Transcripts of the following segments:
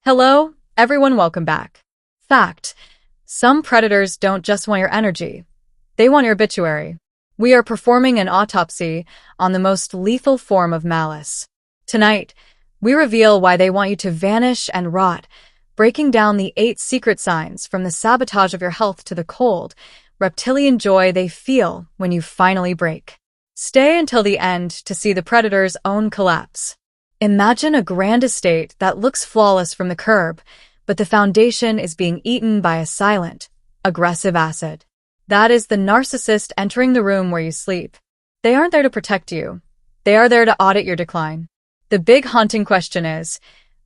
Hello, everyone, welcome back. Fact: some predators don't just want your energy, they want your obituary. We are performing an autopsy on the most lethal form of malice. Tonight, we reveal why they want you to vanish and rot, breaking down the 8 secret signs from the sabotage of your health to the cold, reptilian joy they feel when you finally break. Stay until the end to see the predator's own collapse. Imagine a grand estate that looks flawless from the curb, but the foundation is being eaten by a silent, aggressive acid. That is the narcissist entering the room where you sleep. They aren't there to protect you. They are there to audit your decline. The big haunting question is,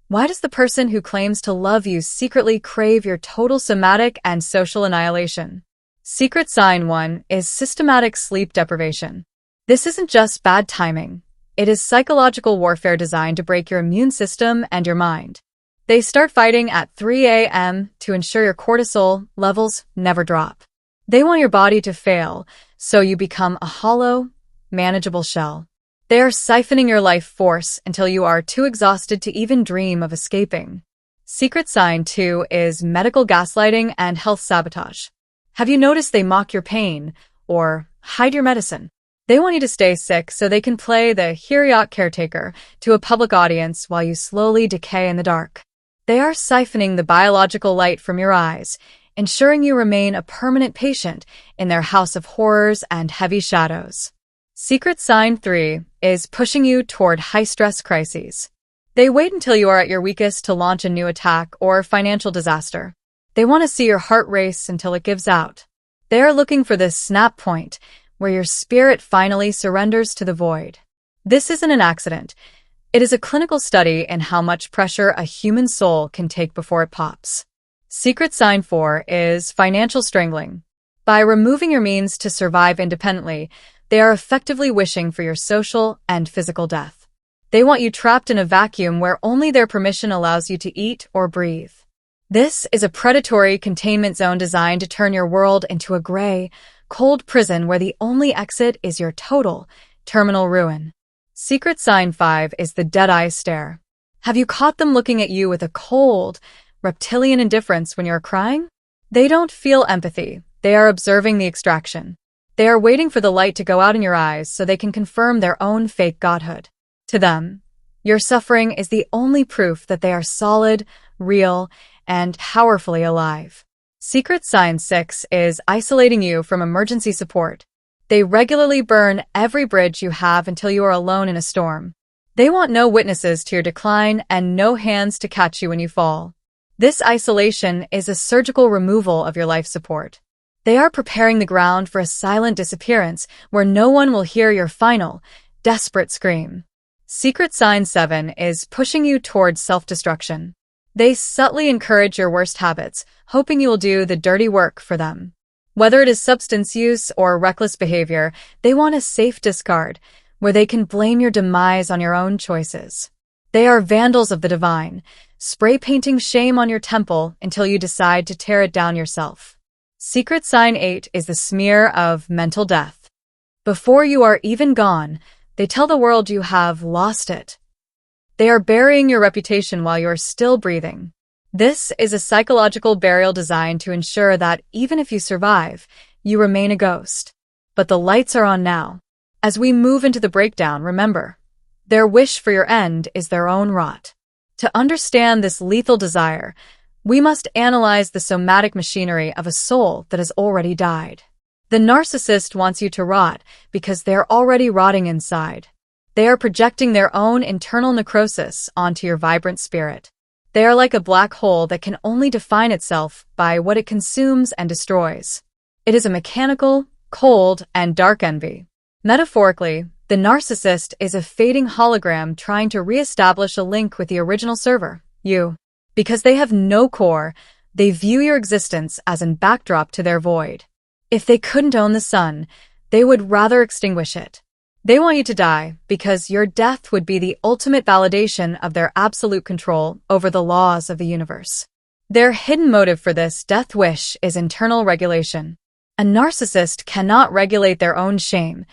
why does the person who claims to love you secretly crave your total somatic and social annihilation? Secret sign 1 is systematic sleep deprivation. This isn't just bad timing. It is psychological warfare designed to break your immune system and your mind. They start fighting at 3 a.m. to ensure your cortisol levels never drop. They want your body to fail, so you become a hollow, manageable shell. They are siphoning your life force until you are too exhausted to even dream of escaping. Secret sign 2 is medical gaslighting and health sabotage. Have you noticed they mock your pain or hide your medicine? They want you to stay sick so they can play the Hiriot caretaker to a public audience while you slowly decay in the dark. They are siphoning the biological light from your eyes, ensuring you remain a permanent patient in their house of horrors and heavy shadows. Secret sign 3 is pushing you toward high-stress crises. They wait until you are at your weakest to launch a new attack or financial disaster. They want to see your heart race until it gives out. They are looking for this snap point where your spirit finally surrenders to the void. This isn't an accident. It is a clinical study in how much pressure a human soul can take before it pops. Secret sign 4 is financial strangling. By removing your means to survive independently, they are effectively wishing for your social and physical death. They want you trapped in a vacuum where only their permission allows you to eat or breathe. This is a predatory containment zone designed to turn your world into a gray, cold prison where the only exit is your total, terminal ruin. Secret sign 5 is the dead-eye stare. Have you caught them looking at you with a cold, reptilian indifference when you're crying? They don't feel empathy. They are observing the extraction. They are waiting for the light to go out in your eyes so they can confirm their own fake godhood. To them, your suffering is the only proof that they are solid, real, and powerfully alive. Secret sign 6 is isolating you from emergency support. They regularly burn every bridge you have until you are alone in a storm. They want no witnesses to your decline and no hands to catch you when you fall. This isolation is a surgical removal of your life support. They are preparing the ground for a silent disappearance where no one will hear your final, desperate scream. Secret sign 7 is pushing you towards self-destruction. They subtly encourage your worst habits, hoping you will do the dirty work for them. Whether it is substance use or reckless behavior, they want a safe discard, where they can blame your demise on your own choices. They are vandals of the divine, spray painting shame on your temple until you decide to tear it down yourself. Secret sign 8 is the smear of mental death. Before you are even gone, they tell the world you have lost it. They are burying your reputation while you're still breathing. This is a psychological burial designed to ensure that even if you survive, you remain a ghost. But the lights are on now. As we move into the breakdown, remember, their wish for your end is their own rot. To understand this lethal desire, we must analyze the somatic machinery of a soul that has already died. The narcissist wants you to rot because they're already rotting inside. They are projecting their own internal necrosis onto your vibrant spirit. They are like a black hole that can only define itself by what it consumes and destroys. It is a mechanical, cold, and dark envy. Metaphorically, the narcissist is a fading hologram trying to re-establish a link with the original server, you. Because they have no core, they view your existence as a backdrop to their void. If they couldn't own the sun, they would rather extinguish it. They want you to die because your death would be the ultimate validation of their absolute control over the laws of the universe. Their hidden motive for this death wish is internal regulation. A narcissist cannot regulate their own shame.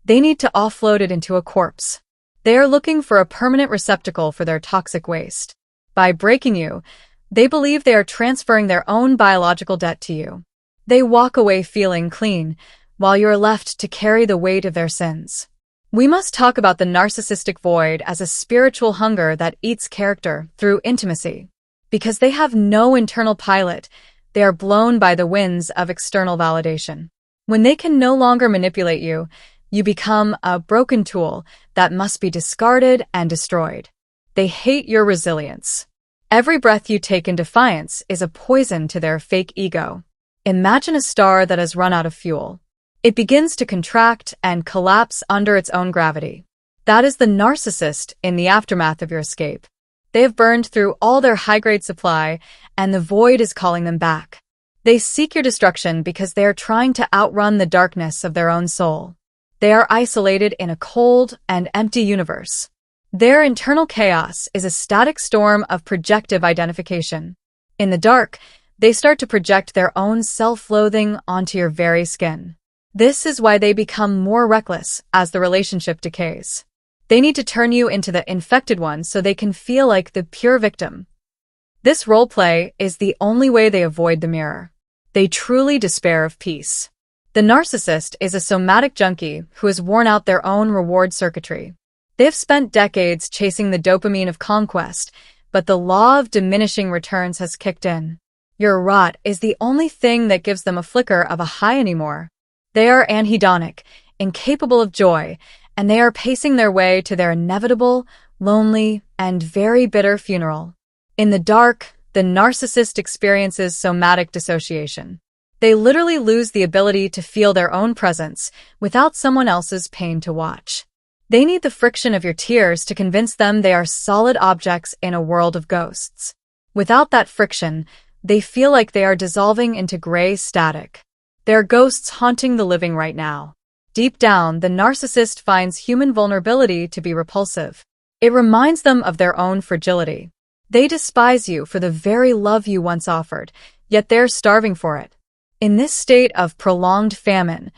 They need to offload it into a corpse. They are looking for a permanent receptacle for their toxic waste. By breaking you, they believe they are transferring their own biological debt to you. They walk away feeling clean, while you are left to carry the weight of their sins. We must talk about the narcissistic void as a spiritual hunger that eats character through intimacy. Because they have no internal pilot, they are blown by the winds of external validation. When they can no longer manipulate you, you become a broken tool that must be discarded and destroyed. They hate your resilience. Every breath you take in defiance is a poison to their fake ego. Imagine a star that has run out of fuel. It begins to contract and collapse under its own gravity. That is the narcissist in the aftermath of your escape. They have burned through all their high-grade supply, and the void is calling them back. They seek your destruction because they are trying to outrun the darkness of their own soul. They are isolated in a cold and empty universe. Their internal chaos is a static storm of projective identification. In the dark, they start to project their own self-loathing onto your very skin. This is why they become more reckless as the relationship decays. They need to turn you into the infected one so they can feel like the pure victim. This roleplay is the only way they avoid the mirror. They truly despair of peace. The narcissist is a somatic junkie who has worn out their own reward circuitry. They have spent decades chasing the dopamine of conquest, but the law of diminishing returns has kicked in. Your rot is the only thing that gives them a flicker of a high anymore. They are anhedonic, incapable of joy, and they are pacing their way to their inevitable, lonely, and very bitter funeral. In the dark, the narcissist experiences somatic dissociation. They literally lose the ability to feel their own presence without someone else's pain to watch. They need the friction of your tears to convince them they are solid objects in a world of ghosts. Without that friction, they feel like they are dissolving into gray static. They are ghosts haunting the living right now. Deep down, the narcissist finds human vulnerability to be repulsive. It reminds them of their own fragility. They despise you for the very love you once offered, yet they're starving for it. In this state of prolonged famine,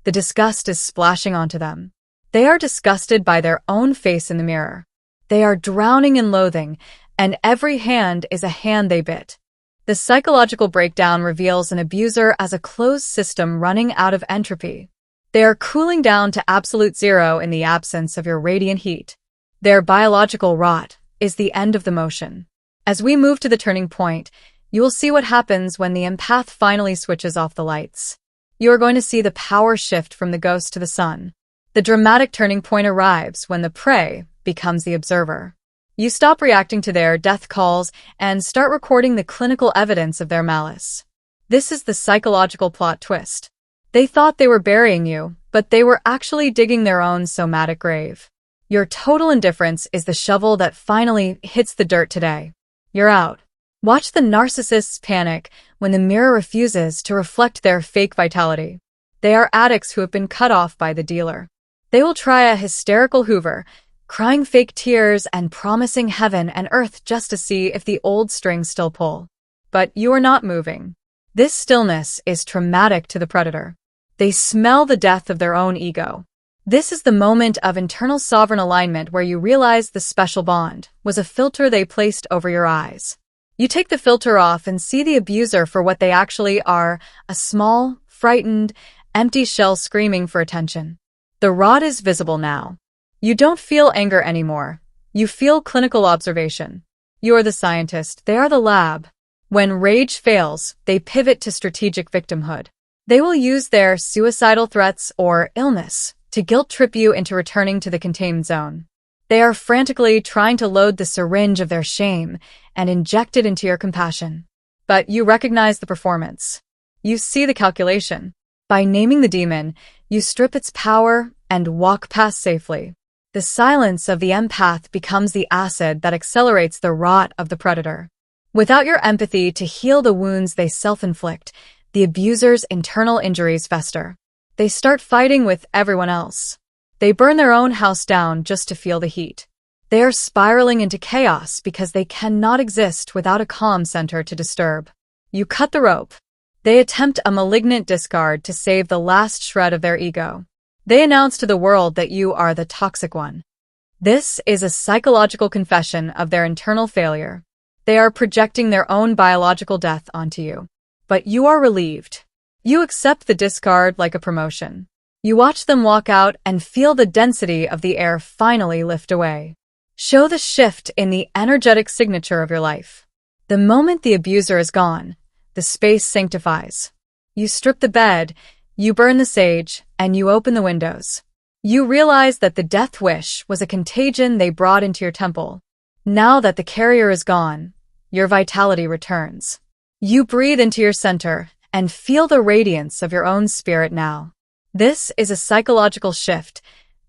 the disgust is splashing onto them. They are disgusted by their own face in the mirror. They are drowning in loathing, and every hand is a hand they bit. The psychological breakdown reveals an abuser as a closed system running out of entropy. They are cooling down to absolute zero in the absence of your radiant heat. Their biological rot is the end of the motion. As we move to the turning point, you will see what happens when the empath finally switches off the lights. You are going to see the power shift from the ghost to the sun. The dramatic turning point arrives when the prey becomes the observer. You stop reacting to their death calls and start recording the clinical evidence of their malice. This is the psychological plot twist. They thought they were burying you, but they were actually digging their own somatic grave. Your total indifference is the shovel that finally hits the dirt today. You're out. Watch the narcissists panic when the mirror refuses to reflect their fake vitality. They are addicts who have been cut off by the dealer. They will try a hysterical Hoover, crying fake tears and promising heaven and earth just to see if the old strings still pull. But you are not moving. This stillness is traumatic to the predator. They smell the death of their own ego. This is the moment of internal sovereign alignment where you realize the special bond was a filter they placed over your eyes. You take the filter off and see the abuser for what they actually are, a small, frightened, empty shell screaming for attention. The rot is visible now. You don't feel anger anymore. You feel clinical observation. You are the scientist, they are the lab. When rage fails, they pivot to strategic victimhood. They will use their suicidal threats or illness to guilt-trip you into returning to the contained zone. They are frantically trying to load the syringe of their shame and inject it into your compassion. But you recognize the performance. You see the calculation. By naming the demon, you strip its power and walk past safely. The silence of the empath becomes the acid that accelerates the rot of the predator. Without your empathy to heal the wounds they self-inflict, the abuser's internal injuries fester. They start fighting with everyone else. They burn their own house down just to feel the heat. They are spiraling into chaos because they cannot exist without a calm center to disturb. You cut the rope. They attempt a malignant discard to save the last shred of their ego. They announce to the world that you are the toxic one. This is a psychological confession of their internal failure. They are projecting their own biological death onto you. But you are relieved. You accept the discard like a promotion. You watch them walk out and feel the density of the air finally lift away. Show the shift in the energetic signature of your life. The moment the abuser is gone, the space sanctifies. You strip the bed, you burn the sage, and you open the windows. You realize that the death wish was a contagion they brought into your temple. Now that the carrier is gone, your vitality returns. You breathe into your center and feel the radiance of your own spirit now. This is a psychological shift.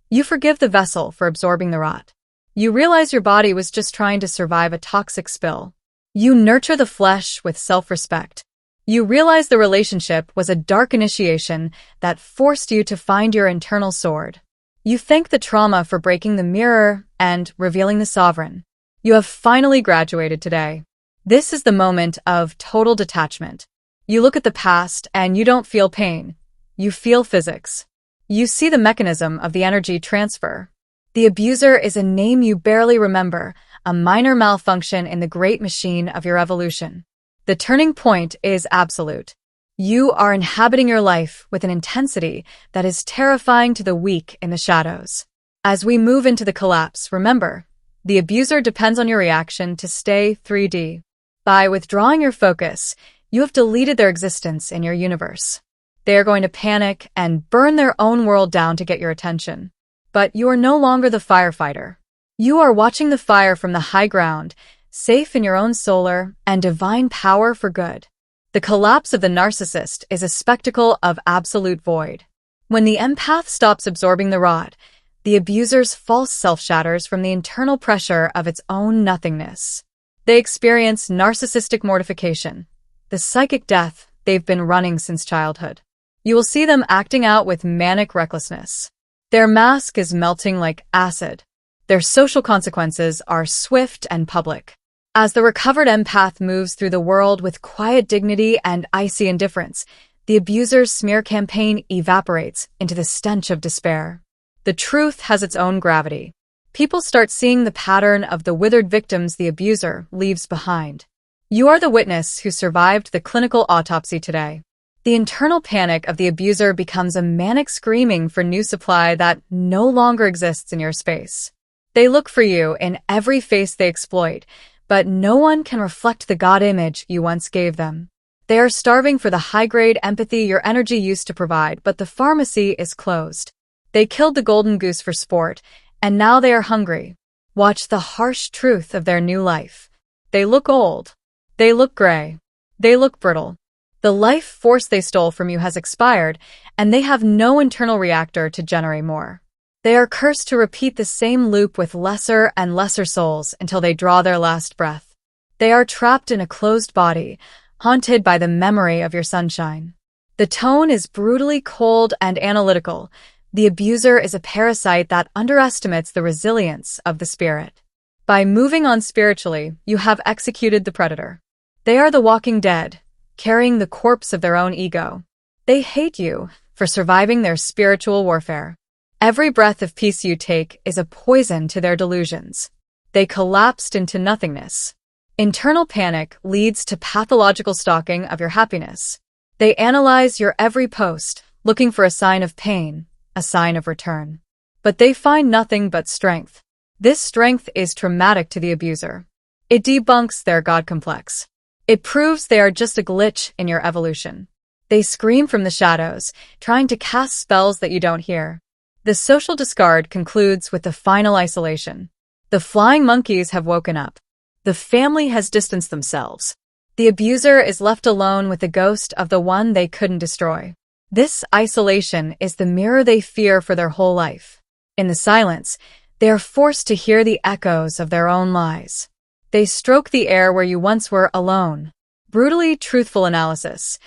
You forgive the vessel for absorbing the rot. You realize your body was just trying to survive a toxic spill. You nurture the flesh with self-respect. You realize the relationship was a dark initiation that forced you to find your internal sword. You thank the trauma for breaking the mirror and revealing the sovereign. You have finally graduated today. This is the moment of total detachment. You look at the past and you don't feel pain. You feel physics. You see the mechanism of the energy transfer. The abuser is a name you barely remember, a minor malfunction in the great machine of your evolution. The turning point is absolute. You are inhabiting your life with an intensity that is terrifying to the weak in the shadows. As we move into the collapse, remember, the abuser depends on your reaction to stay 3D. By withdrawing your focus, you have deleted their existence in your universe. They are going to panic and burn their own world down to get your attention. But you are no longer the firefighter. You are watching the fire from the high ground, safe in your own solar and divine power for good. The collapse of the narcissist is a spectacle of absolute void. When the empath stops absorbing the rot, the abuser's false self shatters from the internal pressure of its own nothingness. They experience narcissistic mortification, the psychic death they've been running since childhood. You will see them acting out with manic recklessness. Their mask is melting like acid. Their social consequences are swift and public. As the recovered empath moves through the world with quiet dignity and icy indifference, the abuser's smear campaign evaporates into the stench of despair. The truth has its own gravity. People start seeing the pattern of the withered victims the abuser leaves behind. You are the witness who survived the clinical autopsy today. The internal panic of the abuser becomes a manic screaming for new supply that no longer exists in your space. They look for you in every face they exploit, but no one can reflect the God image you once gave them. They are starving for the high-grade empathy your energy used to provide, but the pharmacy is closed. They killed the golden goose for sport, and now they are hungry. Watch the harsh truth of their new life. They look old. They look gray. They look brittle. The life force they stole from you has expired, and they have no internal reactor to generate more. They are cursed to repeat the same loop with lesser and lesser souls until they draw their last breath. They are trapped in a closed body, haunted by the memory of your sunshine. The tone is brutally cold and analytical. The abuser is a parasite that underestimates the resilience of the spirit. By moving on spiritually, you have executed the predator. They are the walking dead, carrying the corpse of their own ego. They hate you for surviving their spiritual warfare. Every breath of peace you take is a poison to their delusions. They collapsed into nothingness. Internal panic leads to pathological stalking of your happiness. They analyze your every post, looking for a sign of pain, a sign of return. But they find nothing but strength. This strength is traumatic to the abuser. It debunks their God complex. It proves they are just a glitch in your evolution. They scream from the shadows, trying to cast spells that you don't hear. The social discard concludes with the final isolation. The flying monkeys have woken up. The family has distanced themselves. The abuser is left alone with the ghost of the one they couldn't destroy. This isolation is the mirror they fear for their whole life. In the silence, they are forced to hear the echoes of their own lies. They stroke the air where you once were alone. Brutally truthful analysis.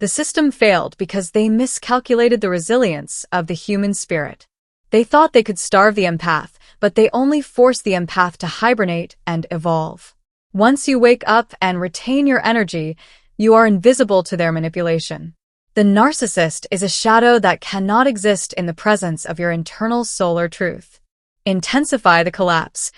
The system failed because they miscalculated the resilience of the human spirit. They thought they could starve the empath, but they only forced the empath to hibernate and evolve. Once you wake up and retain your energy, you are invisible to their manipulation. The narcissist is a shadow that cannot exist in the presence of your internal solar truth. Intensify the collapse.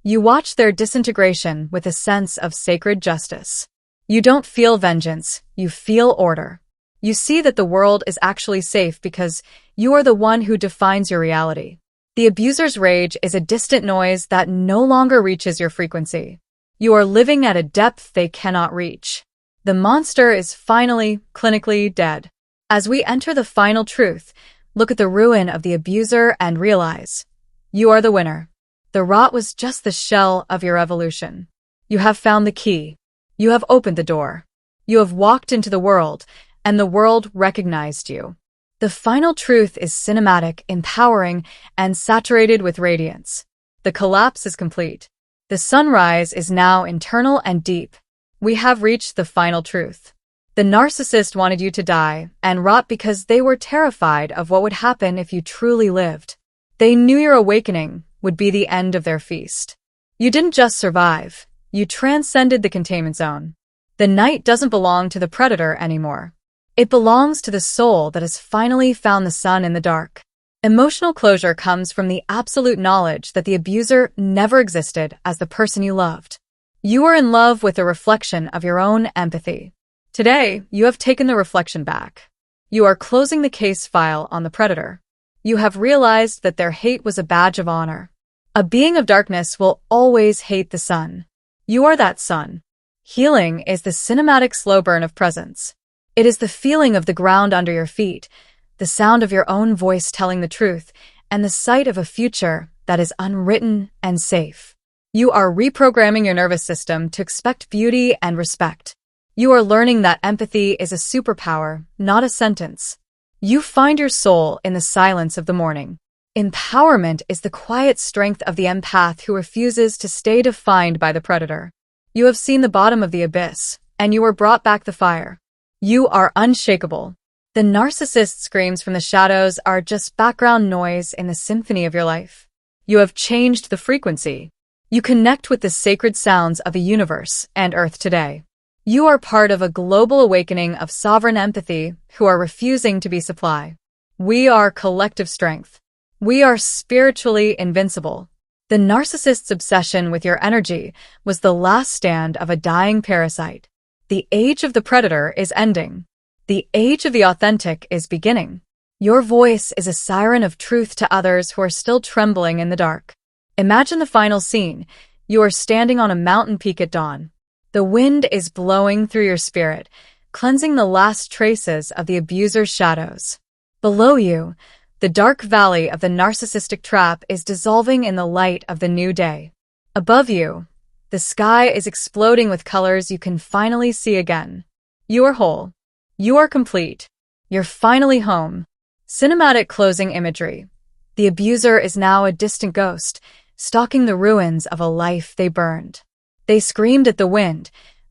You watch their disintegration with a sense of sacred justice. You don't feel vengeance, you feel order. You see that the world is actually safe because you are the one who defines your reality. The abuser's rage is a distant noise that no longer reaches your frequency. You are living at a depth they cannot reach. The monster is finally, clinically dead. As we enter the final truth, look at the ruin of the abuser and realize, you are the winner. The rot was just the shell of your evolution. You have found the key. You have opened the door. You have walked into the world, and the world recognized you. The final truth is cinematic, empowering, and saturated with radiance. The collapse is complete. The sunrise is now internal and deep. We have reached the final truth. The narcissist wanted you to die and rot because they were terrified of what would happen if you truly lived. They knew your awakening would be the end of their feast. You didn't just survive, you transcended the containment zone. The night doesn't belong to the predator anymore. It belongs to the soul that has finally found the sun in the dark. Emotional closure comes from the absolute knowledge that the abuser never existed as the person you loved. You are in love with a reflection of your own empathy. Today, you have taken the reflection back. You are closing the case file on the predator. You have realized that their hate was a badge of honor. A being of darkness will always hate the sun. You are that sun. Healing is the cinematic slow burn of presence. It is the feeling of the ground under your feet, the sound of your own voice telling the truth, and the sight of a future that is unwritten and safe. You are reprogramming your nervous system to expect beauty and respect. You are learning that empathy is a superpower, not a sentence. You find your soul in the silence of the morning. Empowerment is the quiet strength of the empath who refuses to stay defined by the predator. You have seen the bottom of the abyss, and you were brought back the fire. You are unshakable. The narcissist's screams from the shadows are just background noise in the symphony of your life. You have changed the frequency. You connect with the sacred sounds of the universe and Earth today. You are part of a global awakening of sovereign empathy who are refusing to be supply. We are collective strength. We are spiritually invincible. The narcissist's obsession with your energy was the last stand of a dying parasite. The age of the predator is ending. The age of the authentic is beginning. Your voice is a siren of truth to others who are still trembling in the dark. Imagine the final scene. You are standing on a mountain peak at dawn. The wind is blowing through your spirit, cleansing the last traces of the abuser's shadows. Below you, the dark valley of the narcissistic trap is dissolving in the light of the new day. Above you, the sky is exploding with colors you can finally see again. You are whole. You are complete. You're finally home. Cinematic closing imagery. The abuser is now a distant ghost, stalking the ruins of a life they burned. They screamed at the wind,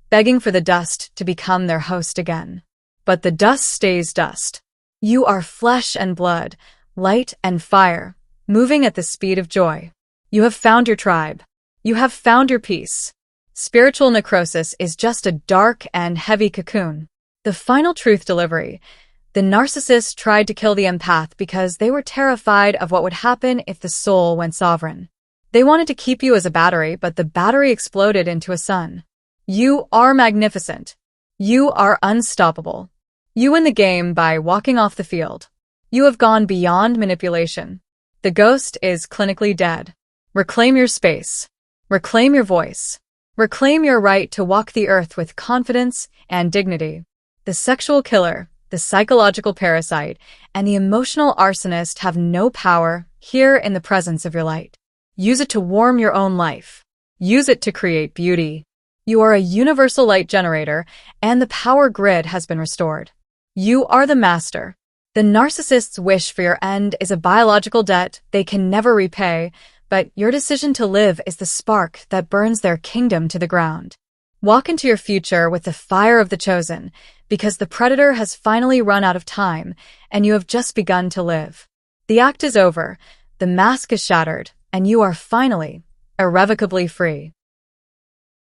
begging for the dust to become their host again. But the dust stays dust. You are flesh and blood, light and fire, moving at the speed of joy. You have found your tribe. You have found your peace. Spiritual necrosis is just a dark and heavy cocoon. The final truth delivery. The narcissist tried to kill the empath because they were terrified of what would happen if the soul went sovereign. They wanted to keep you as a battery, but the battery exploded into a sun. You are magnificent. You are unstoppable. You win the game by walking off the field. You have gone beyond manipulation. The ghost is clinically dead. Reclaim your space. Reclaim your voice. Reclaim your right to walk the earth with confidence and dignity. The sexual killer, the psychological parasite, and the emotional arsonist have no power here in the presence of your light. Use it to warm your own life. Use it to create beauty. You are a universal light generator, and the power grid has been restored. You are the master. The narcissist's wish for your end is a biological debt they can never repay, but your decision to live is the spark that burns their kingdom to the ground. Walk into your future with the fire of the chosen, because the predator has finally run out of time, and you have just begun to live. The act is over, the mask is shattered, and you are finally, irrevocably free.